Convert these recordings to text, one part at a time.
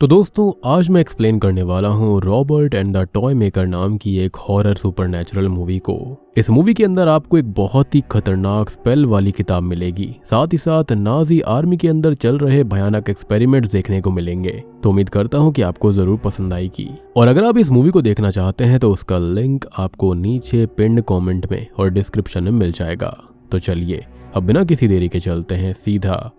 तो दोस्तों आज मैं एक्सप्लेन करने वाला हूँ Robert and the toy maker नाम की एक हॉरर सुपरनैचुरल मूवी को। इस मूवी के अंदर आपको एक बहुत ही खतरनाक स्पेल वाली किताब मिलेगी, साथ ही साथ नाजी आर्मी के अंदर चल रहे भयानक एक्सपेरिमेंट्स देखने को मिलेंगे। तो उम्मीद करता हूँ कि आपको जरूर पसंद आएगी। और अगर आप इस मूवी को देखना चाहते हैं तो उसका लिंक आपको नीचे पिन्ड कॉमेंट में और डिस्क्रिप्शन में मिल जाएगा। तो चलिए अब बिना किसी देरी के चलते हैं सीधा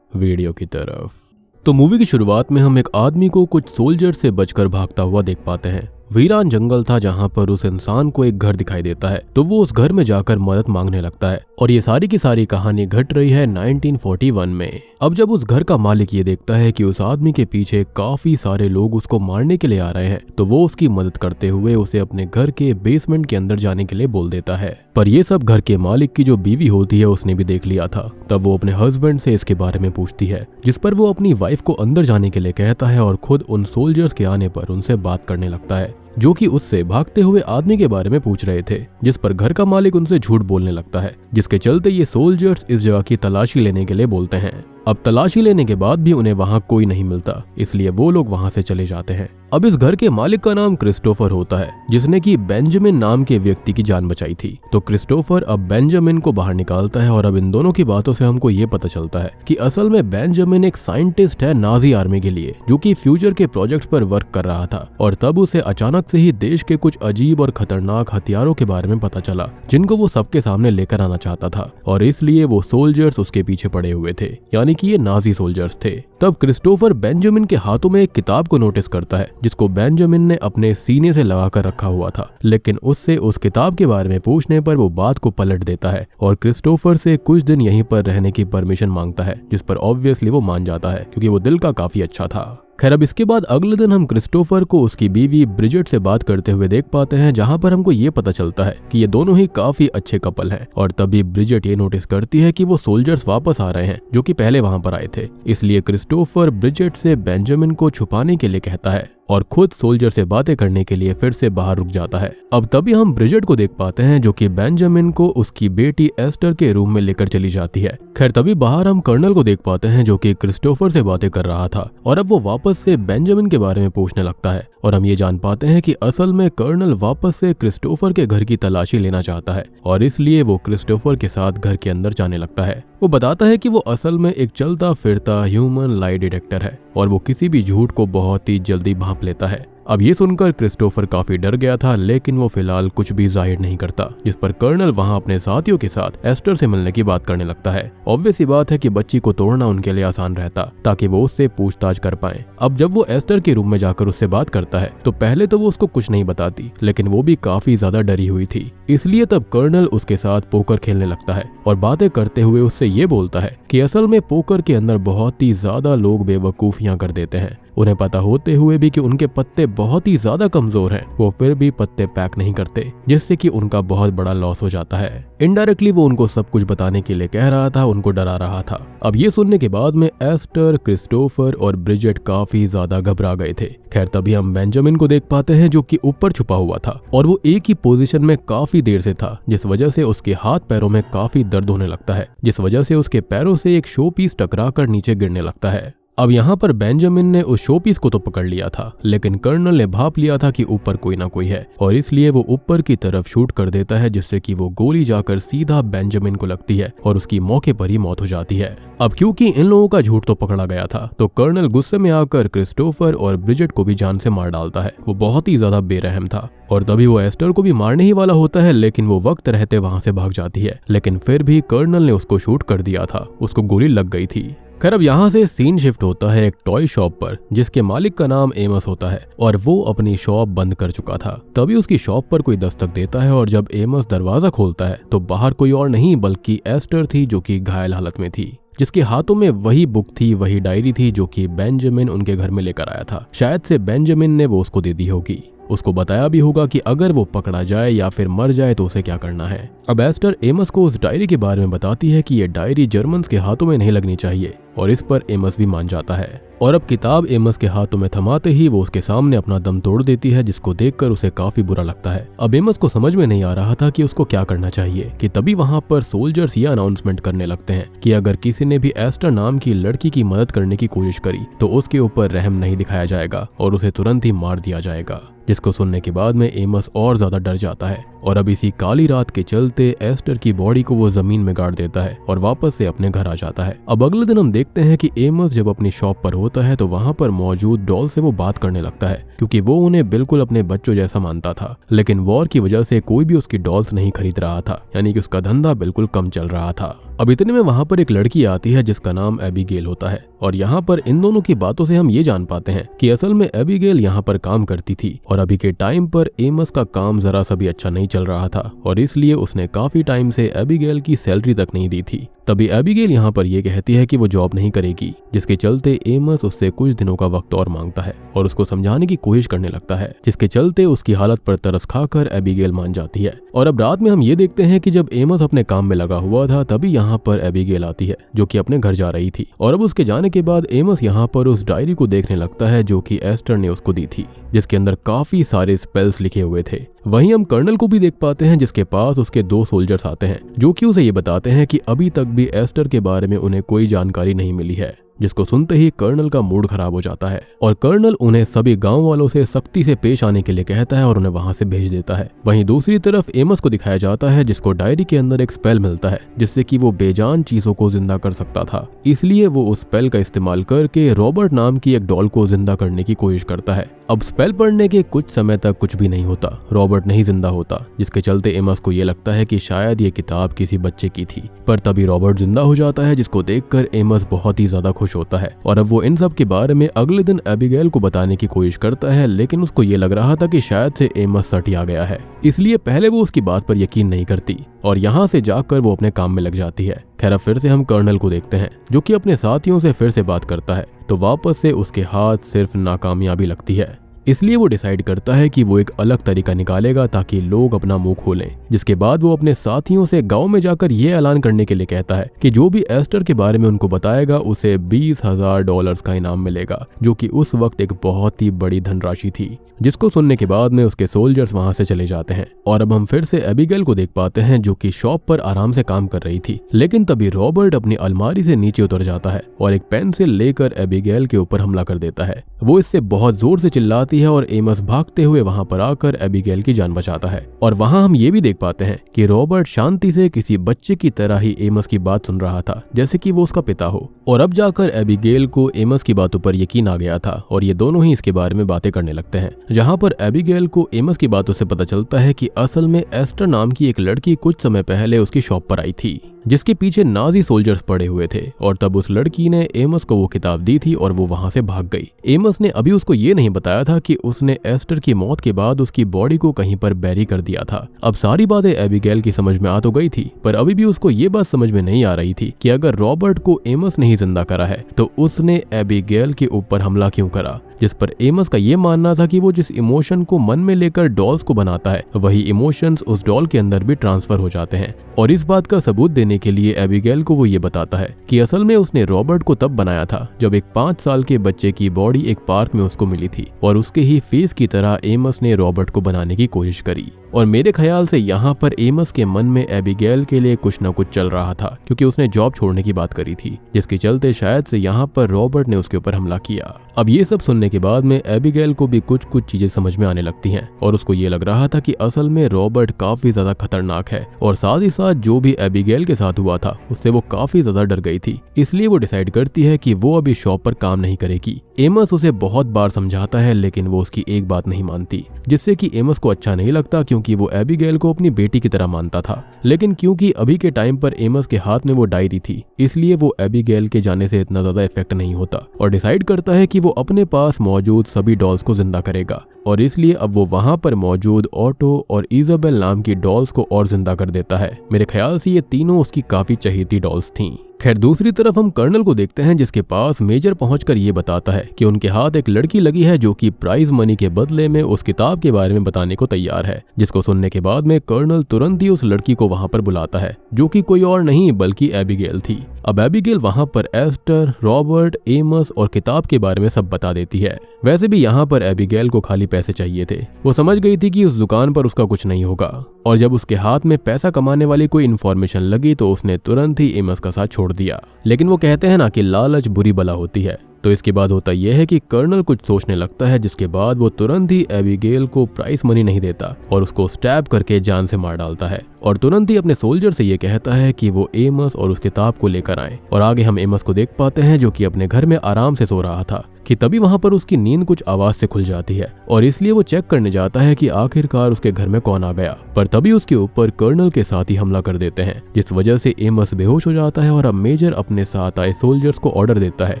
वीडियो की तरफ। तो मूवी की शुरुआत में हम एक आदमी को कुछ सोल्जर से बचकर भागता हुआ देख पाते हैं। वीरान जंगल था जहां पर उस इंसान को एक घर दिखाई देता है, तो वो उस घर में जाकर मदद मांगने लगता है। और ये सारी की सारी कहानी घट रही है 1941 में। अब जब उस घर का मालिक ये देखता है कि उस आदमी के पीछे काफी सारे लोग उसको मारने के लिए आ रहे हैं, तो वो उसकी मदद करते हुए उसे अपने घर के बेसमेंट के अंदर जाने के लिए बोल देता है। पर ये सब घर के मालिक की जो बीवी होती है उसने भी देख लिया था। तब वो अपने हस्बैंड से इसके बारे में पूछती है, जिस पर वो अपनी वाइफ को अंदर जाने के लिए कहता है और खुद उन सोल्जर्स के आने पर उनसे बात करने लगता है, जो कि उससे भागते हुए आदमी के बारे में पूछ रहे थे, जिस पर घर का मालिक उनसे झूठ बोलने लगता है, जिसके चलते ये सोल्जर्स इस जगह की तलाशी लेने के लिए बोलते हैं। अब तलाशी लेने के बाद भी उन्हें वहां कोई नहीं मिलता, इसलिए वो लोग वहां से चले जाते हैं। अब इस घर के मालिक का नाम क्रिस्टोफर होता है, जिसने कि बेंजामिन नाम के व्यक्ति की जान बचाई थी। तो क्रिस्टोफर अब बेंजामिन को बाहर निकालता है और अब इन दोनों की बातों से हमको ये पता चलता है कि असल में बेंजामिन एक साइंटिस्ट है नाजी आर्मी के लिए, जो कि फ्यूचर के प्रोजेक्ट्स पर वर्क कर रहा था। और तब उसे अचानक से ही देश के कुछ अजीब और खतरनाक हथियारों के बारे में पता चला, जिनको वो सबके सामने लेकर आना चाहता था। और इसलिए वो सोल्जर्स उसके पीछे पड़े हुए थे, यानी कि ये नाजी सोल्जर्स थे। तब क्रिस्टोफर बेंजामिन के हाथों में एक किताब को नोटिस करता है, जिसको बेंजामिन ने अपने सीने से लगाकर रखा हुआ था। लेकिन उससे उस किताब के बारे में पूछने पर वो बात को पलट देता है और क्रिस्टोफर से कुछ दिन यहीं पर रहने की परमिशन मांगता है, जिस पर ऑब्वियसली वो मान जाता है, क्योंकि वो दिल का काफी अच्छा था। खैर अब इसके बाद अगले दिन हम क्रिस्टोफर को उसकी बीवी ब्रिजेट से बात करते हुए देख पाते हैं, जहां पर हमको ये पता चलता है कि ये दोनों ही काफी अच्छे कपल हैं। और तभी ब्रिजेट ये नोटिस करती है कि वो सोल्जर्स वापस आ रहे हैं, जो कि पहले वहां पर आए थे। इसलिए क्रिस्टोफर ब्रिजेट से बेंजामिन को छुपाने के लिए कहता है और खुद सोल्जर से बातें करने के लिए फिर से बाहर रुक जाता है। अब तभी हम ब्रिजेट को देख पाते हैं, जो कि बेंजामिन को उसकी बेटी एस्टर के रूम में लेकर चली जाती है। खैर तभी बाहर हम कर्नल को देख पाते हैं, जो कि क्रिस्टोफर से बातें कर रहा था और अब वो वापस से बेंजामिन के बारे में पूछने लगता है। और हम ये जान पाते हैं कि असल में कर्नल वापस से क्रिस्टोफर के घर की तलाशी लेना चाहता है और इसलिए वो क्रिस्टोफर के साथ घर के अंदर जाने लगता है। वो बताता है कि वो असल में एक चलता फिरता ह्यूमन लाई डिटेक्टर है और वो किसी भी झूठ को बहुत ही जल्दी भांप लेता है। अब ये सुनकर क्रिस्टोफर काफी डर गया था, लेकिन वो फिलहाल कुछ भी जाहिर नहीं करता, जिस पर कर्नल वहां अपने साथियों के साथ एस्टर से मिलने की बात करने लगता है। ऑब्वियस ही बात है कि बच्ची को तोड़ना उनके लिए आसान रहता, ताकि वो उससे पूछताछ कर पाए। अब जब वो एस्टर के रूम में जाकर उससे बात करता है, तो पहले तो वो उसको कुछ नहीं बताती, लेकिन वो भी काफी ज्यादा डरी हुई थी। इसलिए तब कर्नल उसके साथ पोकर खेलने लगता है और बातें करते हुए उससे ये बोलता है कि असल में पोकर के अंदर बहुत ही ज्यादा लोग बेवकूफियां कर देते हैं। उन्हें पता होते हुए भी कि उनके पत्ते बहुत ही ज्यादा कमजोर हैं, वो फिर भी पत्ते पैक नहीं करते, जिससे कि उनका बहुत बड़ा लॉस हो जाता है। इनडायरेक्टली वो उनको सब कुछ बताने के लिए कह रहा था, उनको डरा रहा था। अब ये सुनने के बाद में एस्टर, क्रिस्टोफर और ब्रिजेट काफी ज्यादा घबरा गए थे। खैर तभी हम बेंजामिन को देख पाते हैं, जो कि ऊपर छुपा हुआ था और वो एक ही पोजीशन में काफी देर से था, जिस वजह से उसके हाथ पैरों में काफी दर्द होने लगता है, जिस वजह से उसके पैरों से एक शो पीस टकरा कर नीचे गिरने लगता है। अब यहाँ पर बेंजामिन ने उस शोपीस को तो पकड़ लिया था, लेकिन कर्नल ने भाप लिया था कि ऊपर कोई ना कोई है और इसलिए वो ऊपर की तरफ शूट कर देता है, जिससे कि वो गोली जाकर सीधा बेंजामिन को लगती है और उसकी मौके पर ही मौत हो जाती है। अब क्योंकि इन लोगों का झूठ तो पकड़ा गया था, तो कर्नल गुस्से में आकर क्रिस्टोफर और ब्रिजेट को भी जान से मार डालता है। वो बहुत ही ज्यादा बेरहम था और तभी वो एस्टर को भी मारने ही वाला होता है, लेकिन वो वक्त रहते वहां से भाग जाती है। लेकिन फिर भी कर्नल ने उसको शूट कर दिया था, उसको गोली लग गई थी। खैर अब यहाँ से सीन शिफ्ट होता है एक टॉय शॉप पर, जिसके मालिक का नाम एमस होता है और वो अपनी शॉप बंद कर चुका था। तभी उसकी शॉप पर कोई दस्तक देता है और जब एमस दरवाजा खोलता है तो बाहर कोई और नहीं बल्कि एस्टर थी, जो कि घायल हालत में थी, जिसके हाथों में वही बुक थी, वही डायरी थी जो कि बेंजामिन उनके घर में लेकर आया था। शायद से बेंजामिन ने वो उसको दे दी होगी, उसको बताया भी होगा कि अगर वो पकड़ा जाए या फिर मर जाए तो उसे क्या करना है। अब एस्टर एमस को उस डायरी के बारे में बताती है कि ये डायरी जर्मन्स के हाथों में नहीं लगनी चाहिए और इस पर एमस भी मान जाता है। और अब किताब एमस के हाथों में थमाते ही वो उसके सामने अपना दम तोड़ देती है, जिसको देखकर उसे काफी बुरा लगता है। अब एमस को समझ में नहीं आ रहा था कि उसको क्या करना चाहिए कि तभी वहाँ पर सोल्जर्स ये अनाउंसमेंट करने लगते हैं कि अगर किसी ने भी एस्टर नाम की लड़की की मदद करने की कोशिश करी तो उसके ऊपर रहम नहीं दिखाया जाएगा और उसे तुरंत ही मार दिया जाएगा। जिसको सुनने के बाद में एमस और ज्यादा डर जाता है और अब इसी काली रात के चलते एस्टर की बॉडी को वो जमीन में गाड़ देता है और वापस से अपने घर आ जाता है। अब अगले दिन हम देखते हैं कि एमस जब अपनी शॉप पर होता है तो वहाँ पर मौजूद डॉल से वो बात करने लगता है, क्योंकि वो उन्हें बिल्कुल अपने बच्चों जैसा मानता था। लेकिन वॉर की वजह से कोई भी उसकी डॉल्स नहीं खरीद रहा था, यानी कि उसका धंधा बिल्कुल कम चल रहा था। अब इतने में वहाँ पर एक लड़की आती है जिसका नाम एबिगेल होता है और यहाँ पर इन दोनों की बातों से हम ये जान पाते हैं कि असल में एबिगेल यहाँ पर काम करती थी और अभी के टाइम पर एमस का काम जरा सा भी अच्छा नहीं चल रहा था और इसलिए उसने काफी टाइम से एबिगेल की सैलरी तक नहीं दी थी। तभी एबिगेल यहाँ पर ये कहती है कि वो जॉब नहीं करेगी, जिसके चलते एमस उससे कुछ दिनों का वक्त और मांगता है और उसको समझाने की कोशिश करने लगता है, जिसके चलते उसकी हालत पर तरस खाकर एबिगेल मान जाती है। और अब रात में हम ये देखते हैं कि जब एमस अपने काम में लगा हुआ था तभी यहाँ पर एबिगेल आती है जो कि अपने घर जा रही थी और अब उसके जाने के बाद एमस यहाँ पर उस डायरी को देखने लगता है जो कि एस्टर ने उसको दी थी, जिसके अंदर काफी सारे स्पेल्स लिखे हुए थे। वहीं हम कर्नल को भी देख पाते हैं जिसके पास उसके 2 सोल्जर्स आते हैं जो कि उसे ये बताते हैं कि अभी तक भी एस्टर के बारे में उन्हें कोई जानकारी नहीं मिली है, जिसको सुनते ही कर्नल का मूड खराब हो जाता है और कर्नल उन्हें सभी गांव वालों से सख्ती से पेश आने के लिए कहता है और उन्हें वहां से भेज देता है। वहीं दूसरी तरफ एमस को दिखाया जाता है जिसको डायरी के अंदर एक स्पेल मिलता है जिससे कि वो बेजान चीजों को जिंदा कर सकता था, इसलिए वो उस स्पेल का इस्तेमाल करके रॉबर्ट नाम की एक डॉल को जिंदा करने की कोशिश करता है। अब स्पेल पढ़ने के कुछ समय तक कुछ भी नहीं होता, रॉबर्ट नहीं जिंदा होता, जिसके चलते एमस को ये लगता है कि शायद ये किताब किसी बच्चे की थी। पर तभी रॉबर्ट जिंदा हो जाता है, जिसको देखकर एमस बहुत ही ज्यादा खुश होता है और अब वो इन सब के बारे में अगले दिन एबिगेल को बताने की कोशिश करता है, लेकिन उसको ये लग रहा था कि शायद से एमस सटिया गया है, इसलिए पहले वो उसकी बात पर यकीन नहीं करती और यहाँ से जाकर वो अपने काम में लग जाती है। खैर फिर से हम कर्नल को देखते हैं जो कि अपने साथियों से फिर से बात करता है तो वापस से उसके हाथ सिर्फ नाकामयाबी लगती है, इसलिए वो डिसाइड करता है कि वो एक अलग तरीका निकालेगा ताकि लोग अपना मुंह खोलें। जिसके बाद वो अपने साथियों से गांव में जाकर ये ऐलान करने के लिए कहता है कि जो भी एस्टर के बारे में उनको बताएगा उसे $20,000 का इनाम मिलेगा, जो कि उस वक्त एक बहुत ही बड़ी धनराशि थी। जिसको सुनने के बाद में उसके सोल्जर्स वहां से चले जाते हैं और अब हम फिर से एबिगेल को देख पाते हैं जो कि शॉप पर आराम से काम कर रही थी। लेकिन तभी रॉबर्ट अपनी अलमारी से नीचे उतर जाता है और एक पेंसिल लेकर एबिगेल के ऊपर हमला कर देता है। वो इससे बहुत जोर से चिल्लाती है और एमस भागते हुए वहां पर आकर एबिगेल की जान बचाता है। और वहां हम ये भी देख पाते हैं कि रॉबर्ट शांति से किसी बच्चे की तरह ही एमस की बात सुन रहा था, जैसे कि वो उसका पिता हो। और अब जाकर एबिगेल को एमस की बातों पर यकीन आ गया था और ये दोनों ही इसके बारे में बातें करने लगते हैं, जहां पर एबिगेल को एमस की बातों से पता चलता है कि असल में एस्टर नाम की एक लड़की कुछ समय पहले उसकी शॉप पर आई थी, जिसके पीछे नाजी सोल्जर्स पड़े हुए थे और तब उस लड़की ने एमस को वो किताब दी थी और वो वहां से भाग गई। एमस ने अभी उसको ये नहीं बताया था कि उसने एस्टर की मौत के बाद उसकी बॉडी को कहीं पर बैरी कर दिया था। अब सारी बातें एबिगेल की समझ में आ तो गई थी, पर अभी भी उसको ये बात समझ में नहीं आ रही थी कि अगर रॉबर्ट को एमस ने ही जिंदा करा है तो उसने एबिगेल के ऊपर हमला क्यों करा, जिस पर एमस का ये मानना था कि वो जिस इमोशन को मन में लेकर डॉल्स को बनाता है वही इमोशंस उस डॉल के अंदर भी ट्रांसफर हो जाते हैं। और इस बात का सबूत देने के लिए एबिगेल को वो ये बताता है कि असल में उसने रॉबर्ट को तब बनाया था जब एक 5 साल के बच्चे की बॉडी एक पार्क में उसको मिली थी और उसके ही फेस की तरह एमस ने रॉबर्ट को बनाने की कोशिश करी। और मेरे ख्याल से यहाँ पर एमस के मन में एबिगेल के लिए कुछ न कुछ चल रहा था, क्योंकि उसने जॉब छोड़ने की बात करी थी, जिसके चलते शायद से यहाँ पर रॉबर्ट ने उसके ऊपर हमला किया। अब ये सब सुनने के बाद में एबिगेल को भी कुछ चीजें समझ में आने लगती हैं और उसको ये लग रहा था कि असल में रॉबर्ट काफी ज्यादा खतरनाक है और साथ ही साथ जो भी एबिगेल के साथ हुआ था उससे वो काफी ज्यादा डर गई थी, इसलिए वो डिसाइड करती है कि वो अभी शॉप पर काम नहीं करेगी। एमस उसे बहुत बार समझाता है लेकिन वो उसकी एक बात नहीं मानती, जिससे कि एमस को अच्छा नहीं लगता क्योंकि वो एबिगेल को अपनी बेटी की तरह मानता था। लेकिन क्योंकि अभी के टाइम पर एमस के हाथ में वो डायरी थी, इसलिए वो एबिगेल के जाने से इतना ज्यादा इफेक्ट नहीं होता और डिसाइड करता है कि वो अपने पास मौजूद सभी डॉल्स को जिंदा करेगा। और इसलिए अब वो वहां पर मौजूद ऑटो और इजाबेल नाम की डॉल्स को और जिंदा कर देता है। मेरे ख्याल से ये तीनों उसकी काफी चहेती डॉल्स थीं। खैर दूसरी तरफ हम कर्नल को देखते हैं जिसके पास मेजर पहुंचकर ये बताता है कि उनके हाथ एक लड़की लगी है जो कि प्राइज मनी के बदले में उस किताब के बारे में बताने को तैयार है, जिसको सुनने के बाद में कर्नल तुरंत ही उस लड़की को वहां पर बुलाता है, जो कि कोई और नहीं बल्कि एबिगेल थी। अब एबिगेल वहां पर एस्टर, रॉबर्ट, एमस और किताब के बारे में सब बता देती है। वैसे भी यहाँ पर एबिगेल को खाली पैसे चाहिए थे। वो समझ गई थी कि उस दुकान पर उसका कुछ नहीं होगा, और जब उसके हाथ में पैसा कमाने वाली कोई इन्फॉर्मेशन लगी तो उसने तुरंत ही एमस का साथ छोड़ दिया। लेकिन वो कहते हैं ना कि लालच बुरी बला होती है। तो इसके बाद होता यह है कि कर्नल कुछ सोचने लगता है, जिसके बाद वो तुरंत ही एबिगेल को प्राइस मनी नहीं देता और उसको स्टैब करके जान से मार डालता है, और तुरंत ही अपने सोल्जर से ये कहता है कि वो एमस और उस किताब को लेकर आए। और आगे हम एमस को देख पाते हैं जो कि अपने घर में आराम से सो रहा था कि तभी वहां पर उसकी नींद कुछ आवाज से खुल जाती है, और इसलिए वो चेक करने जाता है कि आखिरकार उसके घर में कौन आ गया। पर तभी उसके ऊपर कर्नल के साथ ही हमला कर देते हैं, जिस वजह से एमस बेहोश हो जाता है। और अब मेजर अपने साथ आए सोल्जर्स को ऑर्डर देता है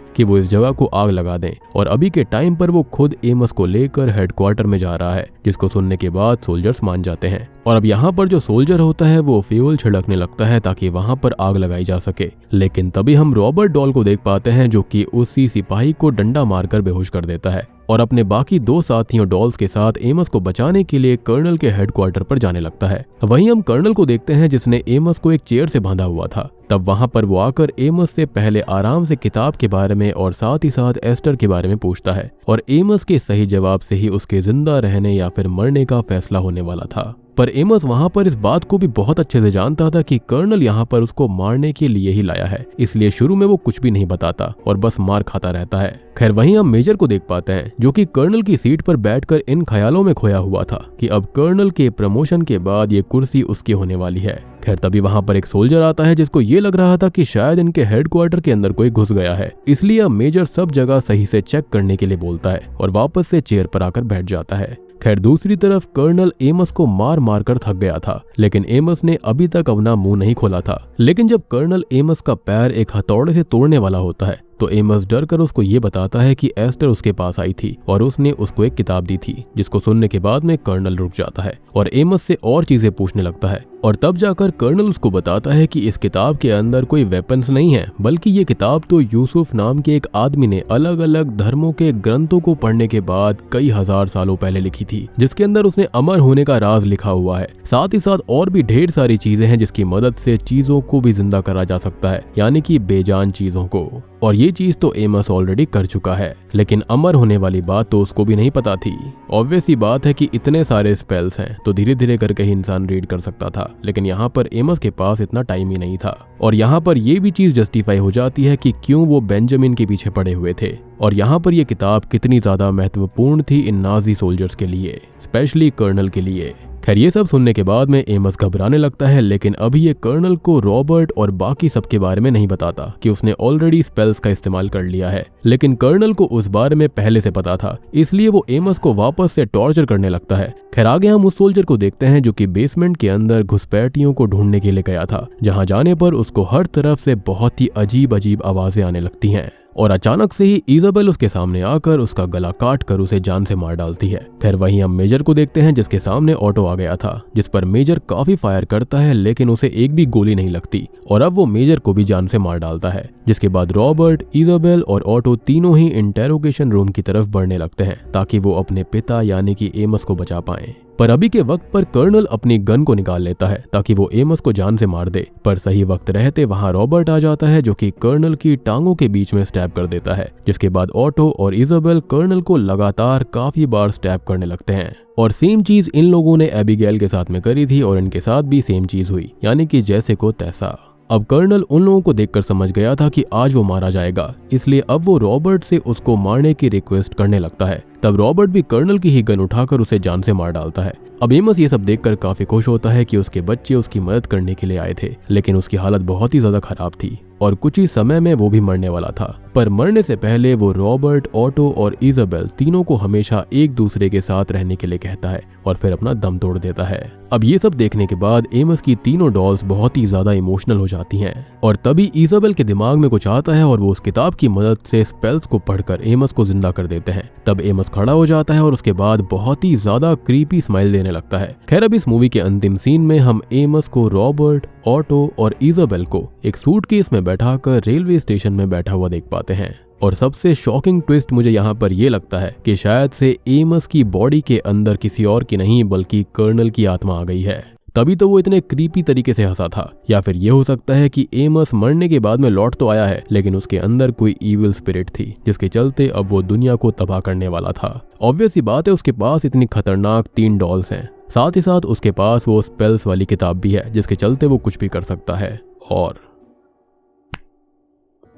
कि वो इस जगह को आग लगा दें, और अभी के टाइम पर वो खुद एमस को लेकर हेडक्वार्टर में जा रहा है, जिसको सुनने के बाद सोल्जर्स मान जाते हैं। और अब यहाँ पर जो सोल्जर होता है वो फ्यूल छिड़कने लगता है ताकि वहां पर आग लगाई जा सके। लेकिन तभी हम रॉबर्ट डॉल को देख पाते हैं जो कि उसी सिपाही को डंडा मारकर बेहोश कर देता है, और अपने बाकी 2 साथियों डॉल्स के साथ एमस को बचाने के लिए कर्नल के हेडक्वार्टर पर जाने लगता है। वहीं हम कर्नल को देखते हैं जिसने एमस को एक चेयर से बांधा हुआ था। तब वहां पर वो आकर एमस से पहले आराम से किताब के बारे में और साथ ही साथ एस्टर के बारे में पूछता है, और एमस के सही जवाब से ही उसके जिंदा रहने या फिर मरने का फैसला होने वाला था। पर एमस वहां पर इस बात को भी बहुत अच्छे से जानता था कि कर्नल यहाँ पर उसको मारने के लिए ही लाया है, इसलिए शुरू में वो कुछ भी नहीं बताता और बस मार खाता रहता है। खैर वहीं हम मेजर को देख पाते हैं जो कि कर्नल की सीट पर बैठकर इन ख्यालों में खोया हुआ था कि अब कर्नल के प्रमोशन के बाद ये कुर्सी उसकी होने वाली है। खैर तभी वहां पर एक सोल्जर आता है जिसको ये लग रहा था कि शायद इनके हेडक्वार्टर के अंदर कोई घुस गया है, इसलिए अब मेजर सब जगह सही से चेक करने के लिए बोलता है और वापस से चेयर पर आकर बैठ जाता है। खैर दूसरी तरफ कर्नल एमस को मार मार कर थक गया था, लेकिन एमस ने अभी तक अपना मुंह नहीं खोला था। लेकिन जब कर्नल एमस का पैर एक हथौड़े से तोड़ने वाला होता है तो एमस डर कर उसको ये बताता है कि एस्टर उसके पास आई थी और उसने उसको एक किताब दी थी, जिसको सुनने के बाद में कर्नल रुक जाता है और एमस से और चीजें पूछने लगता है। और तब जाकर कर्नल उसको बताता है कि इस किताब के अंदर कोई वेपन्स नहीं है, बल्कि ये किताब तो यूसुफ नाम के एक आदमी ने अलग अलग धर्मों के ग्रंथों को पढ़ने के बाद कई हजार सालों पहले लिखी थी, जिसके अंदर उसने अमर होने का राज लिखा हुआ है। साथ ही साथ और भी ढेर सारी चीजें हैं जिसकी मदद से चीजों को भी जिंदा करा जा सकता है, यानी कि बेजान चीजों को। और ये चीज तो एमस ऑलरेडी कर चुका है, लेकिन अमर होने वाली बात तो उसको भी नहीं पता थी। ऑब्वियस सी बात है कि इतने सारे स्पेल्स हैं तो धीरे धीरे करके ही इंसान रीड कर सकता था, लेकिन यहाँ पर एमस के पास इतना टाइम ही नहीं था। और यहाँ पर ये भी चीज जस्टिफाई हो जाती है कि क्यों वो बेंजामिन के पीछे पड़े हुए थे, और यहाँ पर ये किताब कितनी ज्यादा महत्वपूर्ण थी इन नाजी सोल्जर्स के लिए, स्पेशली कर्नल के लिए। खैर ये सब सुनने के बाद में एमस घबराने लगता है, लेकिन अभी ये कर्नल को रॉबर्ट और बाकी सबके बारे में नहीं बताता कि उसने ऑलरेडी स्पेल्स का इस्तेमाल कर लिया है। लेकिन कर्नल को उस बारे में पहले से पता था, इसलिए वो एमस को वापस से टॉर्चर करने लगता है। खैर आगे हम उस सोल्जर को देखते हैं जो कि बेसमेंट के अंदर घुसपैठियों को ढूंढने के लिए गया था, जहां जाने पर उसको हर तरफ से बहुत ही अजीब अजीब आवाजें आने लगती हैं, और अचानक से ही इजाबेल उसके सामने आकर उसका गला काट कर उसे जान से मार डालती है। खैर वहीं हम मेजर को देखते हैं जिसके सामने ऑटो आ गया था, जिस पर मेजर काफी फायर करता है, लेकिन उसे एक भी गोली नहीं लगती और अब वो मेजर को भी जान से मार डालता है। जिसके बाद रॉबर्ट, इजाबेल और ऑटो तीनों ही इंटेरोगेशन रूम की तरफ बढ़ने लगते हैं ताकि वो अपने पिता यानी कि एमस को बचा पाएं। पर अभी के वक्त पर कर्नल अपनी गन को निकाल लेता है ताकि वो एमस को जान से मार दे, पर सही वक्त रहते वहां रॉबर्ट आ जाता है जो कि कर्नल की टांगों के बीच में स्टैब कर देता है। जिसके बाद ऑटो और इजाबेल कर्नल को लगातार काफी बार स्टैब करने लगते हैं, और सेम चीज इन लोगों ने एबिगेल के साथ में करी थी और इनके साथ भी सेम चीज हुई, यानी कि जैसे को तैसा। अब कर्नल उन लोगों को देखकर समझ गया था कि आज वो मारा जाएगा, इसलिए अब वो रॉबर्ट से उसको मारने की रिक्वेस्ट करने लगता है। तब रॉबर्ट भी कर्नल की ही गन उठाकर उसे जान से मार डालता है। अब एमस ये सब देखकर काफी खुश होता है कि उसके बच्चे उसकी मदद करने के लिए आए थे, लेकिन उसकी हालत बहुत ही ज्यादा खराब थी और कुछ ही समय में वो भी मरने वाला था। पर मरने से पहले वो रॉबर्ट, ऑटो और इजाबेल तीनों को हमेशा एक दूसरे के साथ रहने के लिए कहता है और फिर अपना दम तोड़ देता है। अब ये सब देखने के बाद एमस की तीनों डॉल्स बहुत ही ज्यादा इमोशनल हो जाती हैं, और तभी इजाबेल के दिमाग में कुछ आता है और वो उस किताब की मदद से स्पेल्स को पढ़कर एमस को जिंदा कर देते हैं। तब एमस खड़ा हो जाता है और उसके बाद बहुत ही ज्यादा क्रीपी स्माइल देने लगता है। खैर अब इस मूवी के अंतिम सीन में हम एमस को रॉबर्ट, ऑटो और इजाबेल को एक सूटकेस में बैठाकर रेलवे स्टेशन में बैठा हुआ देख पाते हैं। और सबसे शॉकिंग ट्विस्ट मुझे यहाँ पर यह लगता है कि शायद से एमस की बॉडी के अंदर किसी और की नहीं बल्कि कर्नल की आत्मा आ गई है, तभी तो वो इतने क्रीपी तरीके से हंसा था। या फिर ये हो सकता है कि एमस मरने के बाद में लौट तो आया है लेकिन उसके अंदर कोई इविल स्पिरिट थी जिसके चलते अब वो दुनिया को तबाह करने वाला था। ऑब्वियस सी बात है उसके पास इतनी खतरनाक 3 डॉल्स हैं, साथ ही साथ उसके पास वो स्पेल्स वाली किताब भी है जिसके चलते वो कुछ भी कर सकता है। और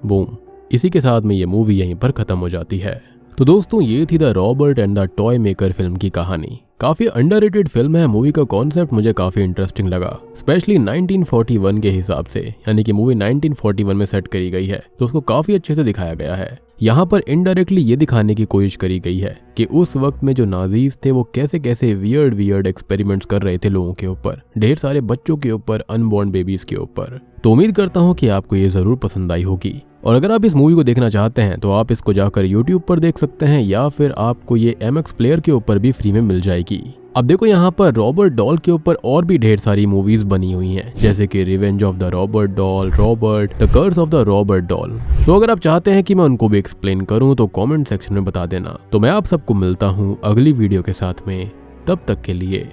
बूम, इसी के साथ में ये मूवी यहीं पर खत्म हो जाती है। तो दोस्तों ये थी the Robert and the toy maker film की कहानी। काफी अंडररेटेड फिल्म है। मूवी का कॉन्सेप्ट मुझे काफी इंटरेस्टिंग लगा, स्पेशली 1941 के हिसाब से, यानी कि मूवी 1941 में सेट करी गई है तो उसको काफी अच्छे से दिखाया गया है। यहाँ पर इनडायरेक्टली ये दिखाने की कोशिश करी गई है कि उस वक्त में जो नाजीज थे वो कैसे कैसे वियर्ड एक्सपेरिमेंट्स कर रहे थे लोगों के ऊपर, ढेर सारे बच्चों के ऊपर, अनबॉर्न बेबीज के ऊपर। तो उम्मीद करता हूँ कि आपको ये जरूर पसंद आई होगी। और अगर आप इस मूवी को देखना चाहते हैं तो आप इसको जाकर YouTube पर देख सकते हैं या फिर आपको ये MX प्लेयर के ऊपर भी फ्री में मिल जाएगी। अब देखो यहाँ पर रॉबर्ट डॉल के ऊपर और भी ढेर सारी मूवीज बनी हुई हैं, जैसे कि revenge of the Robert doll, Robert, the curse of the Robert doll. तो अगर आप चाहते हैं कि मैं उनको भी एक्सप्लेन करूं तो कमेंट सेक्शन में बता देना। तो मैं आप सबको मिलता हूं अगली वीडियो के साथ में, तब तक के लिए